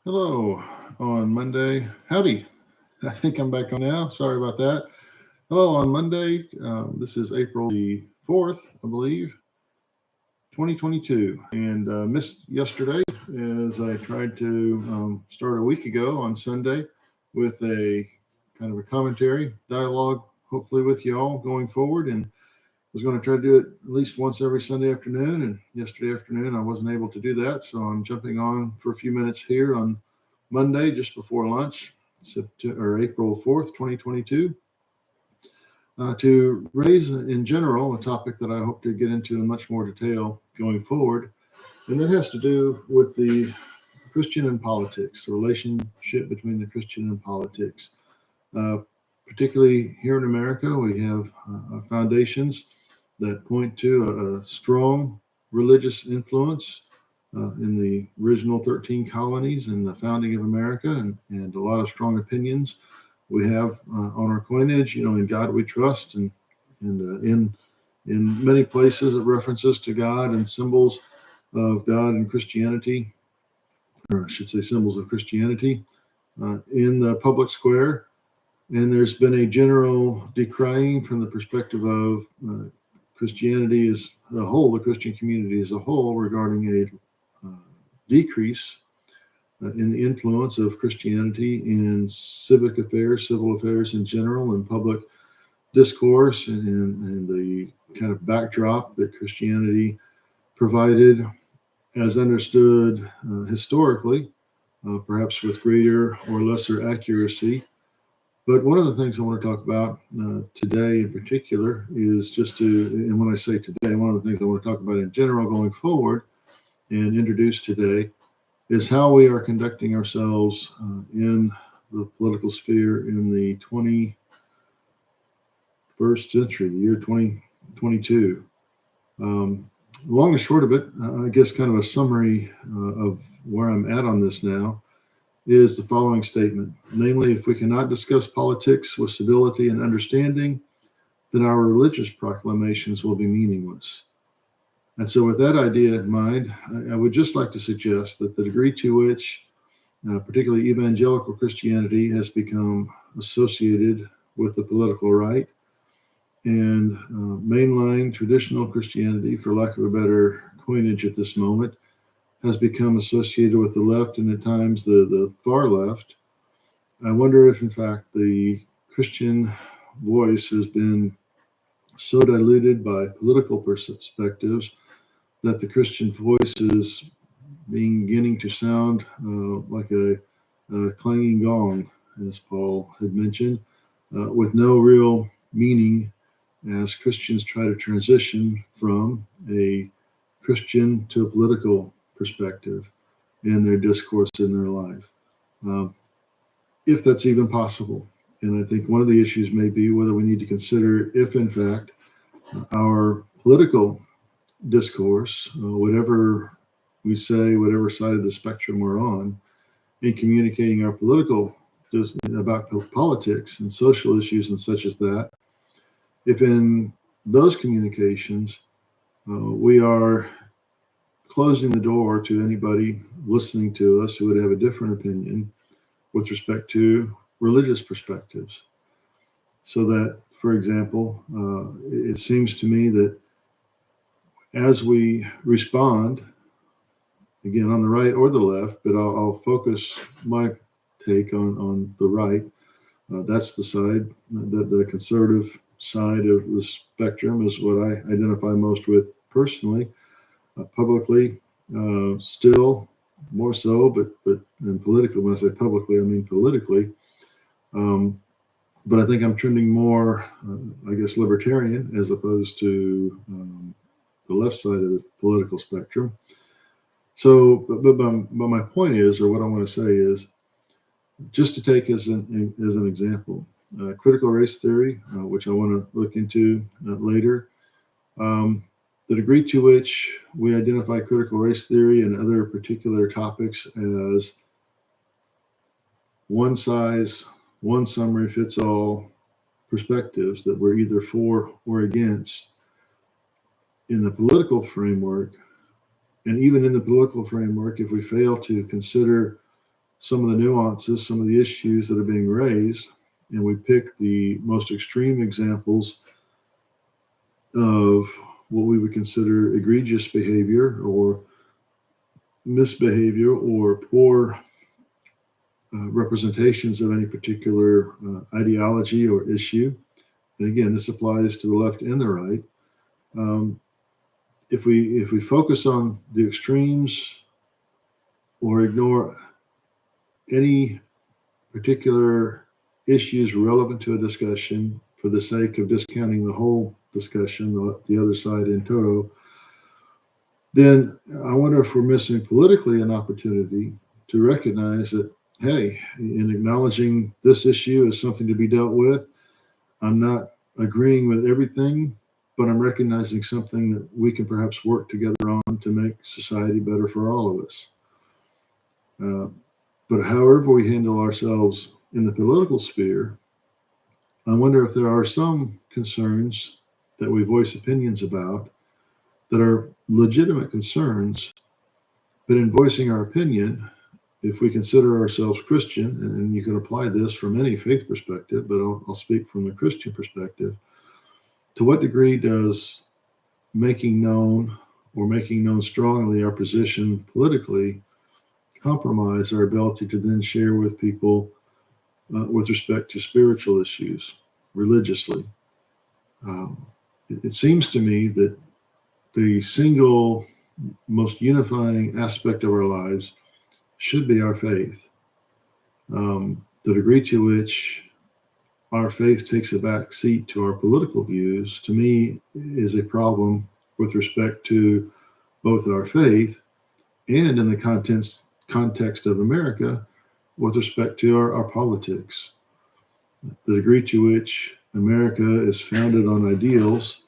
Hello on Monday. Howdy. I think I'm back on now. Sorry about that. Hello on Monday. This is April the 4th, I believe, 2022. And missed yesterday as I tried to start a week ago on Sunday with a kind of a commentary dialogue, hopefully with you all going forward. And was going to try to do it at least once every Sunday afternoon. And yesterday afternoon, I wasn't able to do that. So I'm jumping on for a few minutes here on Monday, just before lunch, April 4th, 2022, to raise in general a topic that I hope to get into in much more detail going forward. And that has to do with the Christian and politics, the relationship between the Christian and politics. Uh, Particularly here in America, we have foundations that point to a strong religious influence in the original 13 colonies and the founding of America, and a lot of strong opinions we have on our coinage. In God we trust, and in many places it references to God and symbols of God and Christianity, or I should say symbols of Christianity in the public square. And there's been a general decrying from the perspective of Christianity as a whole, the Christian community as a whole, regarding a decrease in the influence of Christianity in civic affairs, civil affairs in general, and public discourse, and the kind of backdrop that Christianity provided as understood historically, perhaps with greater or lesser accuracy. But one of the things I want to talk about today in particular is and when I say today, one of the things I want to talk about in general going forward and introduce today is how we are conducting ourselves in the political sphere in the 21st century, the year 2022. Long and short of it, I guess kind of a summary of where I'm at on this now is the following statement. Namely, if we cannot discuss politics with civility and understanding, then our religious proclamations will be meaningless. And so with that idea in mind, I would just like to suggest that the degree to which particularly evangelical Christianity has become associated with the political right, and mainline traditional Christianity, for lack of a better coinage at this moment, has become associated with the left, and at times the far left. I wonder if, in fact, the Christian voice has been so diluted by political perspectives that the Christian voice is beginning to sound like a clanging gong, as Paul had mentioned, with no real meaning as Christians try to transition from a Christian to a political perspective in their discourse in their life, if that's even possible. And I think one of the issues may be whether we need to consider if, in fact, our political discourse, whatever we say, whatever side of the spectrum we're on, in communicating our political about politics and social issues and such as that, if in those communications we are closing the door to anybody listening to us who would have a different opinion with respect to religious perspectives. So that, for example, it seems to me that as we respond, again, on the right or the left, but I'll focus my take on the right. That's the side, the conservative side of the spectrum is what I identify most with personally, publicly, still more so, but and politically. When I say publicly, I mean politically. But I think I'm trending more, I guess, libertarian as opposed to the left side of the political spectrum. So, but my point is, or what I want to say is, just to take as an example, critical race theory, which I want to look into later. The degree to which we identify critical race theory and other particular topics as one size, one summary fits all perspectives that we're either for or against in the political framework. And even in the political framework, if we fail to consider some of the nuances, some of the issues that are being raised, and we pick the most extreme examples of what we would consider egregious behavior or misbehavior or poor representations of any particular ideology or issue. And again, this applies to the left and the right. Um, if we focus on the extremes or ignore any particular issues relevant to a discussion for the sake of discounting the whole discussion, the other side in toto, then I wonder if we're missing politically an opportunity to recognize that, hey, in acknowledging this issue as something to be dealt with, I'm not agreeing with everything, but I'm recognizing something that we can perhaps work together on to make society better for all of us. But however we handle ourselves in the political sphere, I wonder if there are some concerns that we voice opinions about that are legitimate concerns, but in voicing our opinion, if we consider ourselves Christian, and you can apply this from any faith perspective, but I'll speak from the Christian perspective, to what degree does making known or making known strongly our position politically compromise our ability to then share with people with respect to spiritual issues religiously? It seems to me that the single most unifying aspect of our lives should be our faith. The degree to which our faith takes a back seat to our political views, to me, is a problem with respect to both our faith and in the context of America with respect to our politics. The degree to which America is founded on ideals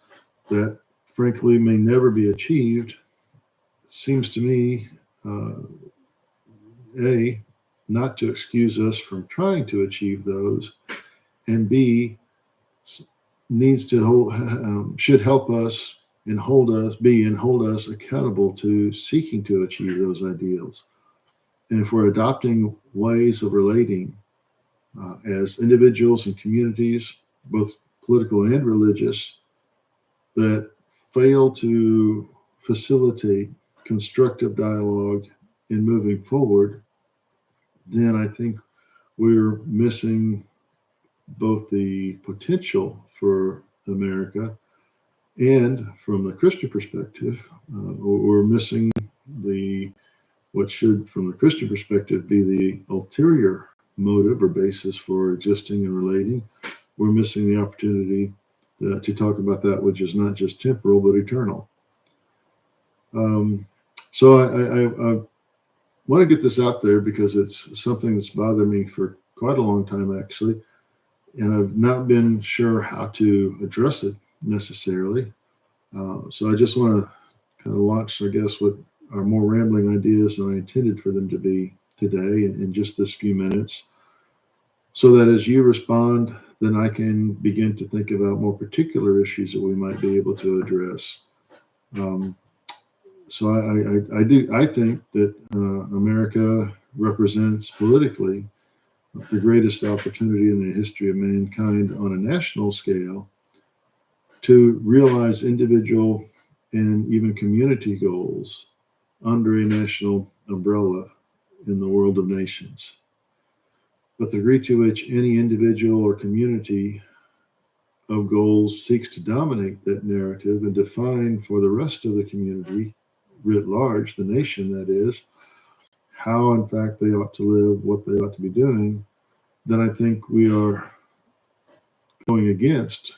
that frankly may never be achieved seems to me, A, not to excuse us from trying to achieve those, and B, needs to should help us and hold us accountable to seeking to achieve those ideals. And if we're adopting ways of relating as individuals and communities, both political and religious, that fail to facilitate constructive dialogue in moving forward, then I think we're missing both the potential for America and from the Christian perspective, we're missing what should, from the Christian perspective, be the ulterior motive or basis for existing and relating. We're missing the opportunity to talk about that which is not just temporal but eternal. So I want to get this out there because it's something that's bothered me for quite a long time, actually, and I've not been sure how to address it necessarily. So I just want to kind of launch, I guess, what are more rambling ideas than I intended for them to be today in just this few minutes, so that as you respond, then I can begin to think about more particular issues that we might be able to address. So I think that America represents politically the greatest opportunity in the history of mankind on a national scale to realize individual and even community goals under a national umbrella in the world of nations. But the degree to which any individual or community of goals seeks to dominate that narrative and define for the rest of the community writ large, the nation that is, how in fact they ought to live, what they ought to be doing, then I think we are going against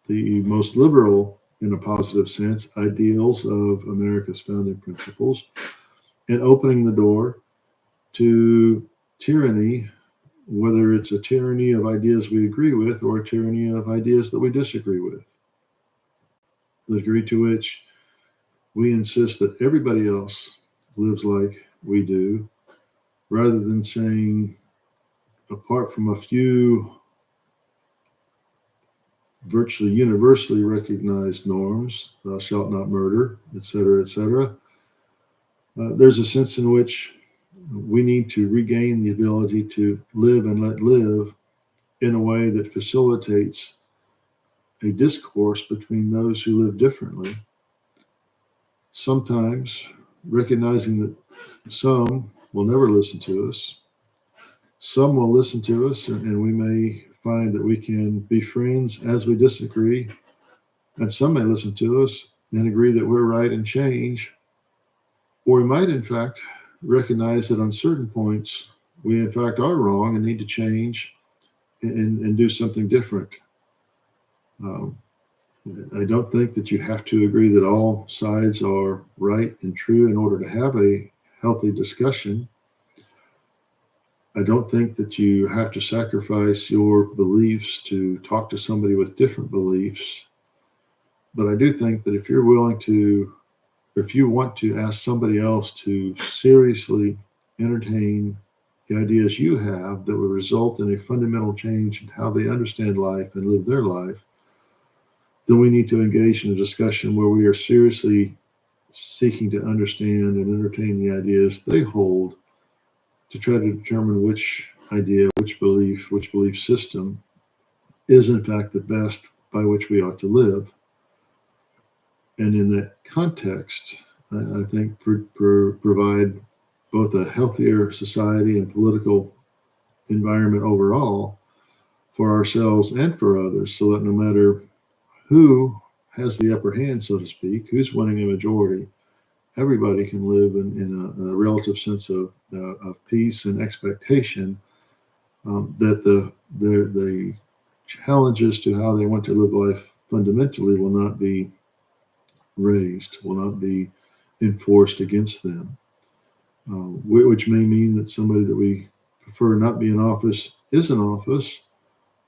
the most liberal, in a positive sense, ideals of America's founding principles and opening the door to tyranny, whether it's a tyranny of ideas we agree with or a tyranny of ideas that we disagree with. The degree to which we insist that everybody else lives like we do, rather than saying, apart from a few virtually universally recognized norms, thou shalt not murder, etc., etc., there's a sense in which we need to regain the ability to live and let live in a way that facilitates a discourse between those who live differently, sometimes recognizing that some will never listen to us, some will listen to us, and we may find that we can be friends as we disagree, and some may listen to us and agree that we're right and change, or we might in fact recognize that on certain points we in fact are wrong and need to change and do something different. Um, I don't think that you have to agree that all sides are right and true in order to have a healthy discussion. I don't think that you have to sacrifice your beliefs to talk to somebody with different beliefs. But I do think that if you want to ask somebody else to seriously entertain the ideas you have that would result in a fundamental change in how they understand life and live their life, then we need to engage in a discussion where we are seriously seeking to understand and entertain the ideas they hold to try to determine which idea, which belief system is in fact the best by which we ought to live. And in that context, I think provide both a healthier society and political environment overall for ourselves and for others, so that no matter who has the upper hand, so to speak, who's winning a majority, everybody can live in a relative sense of peace and expectation, that the challenges to how they want to live life fundamentally will not be raised, will not be enforced against them, which may mean that somebody that we prefer not be in office is in office.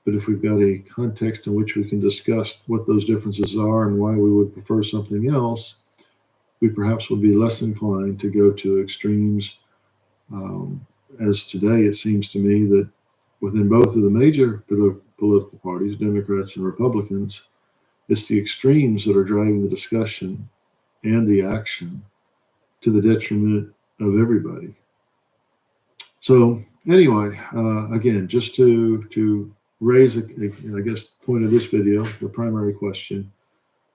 But if we've got a context in which we can discuss what those differences are and why we would prefer something else, we perhaps would be less inclined to go to extremes. As today, it seems to me that within both of the major political parties, Democrats and Republicans, it's the extremes that are driving the discussion and the action to the detriment of everybody. So anyway, again, just to raise, I guess, the point of this video, the primary question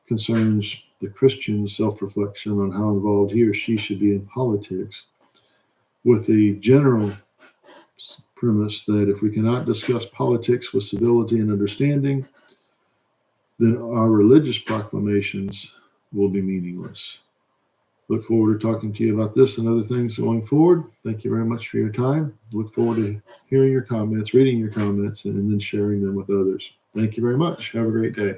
concerns the Christian's self-reflection on how involved he or she should be in politics, with the general premise that if we cannot discuss politics with civility and understanding, then our religious proclamations will be meaningless. Look forward to talking to you about this and other things going forward. Thank you very much for your time. Look forward to hearing your comments, reading your comments, and then sharing them with others. Thank you very much. Have a great day.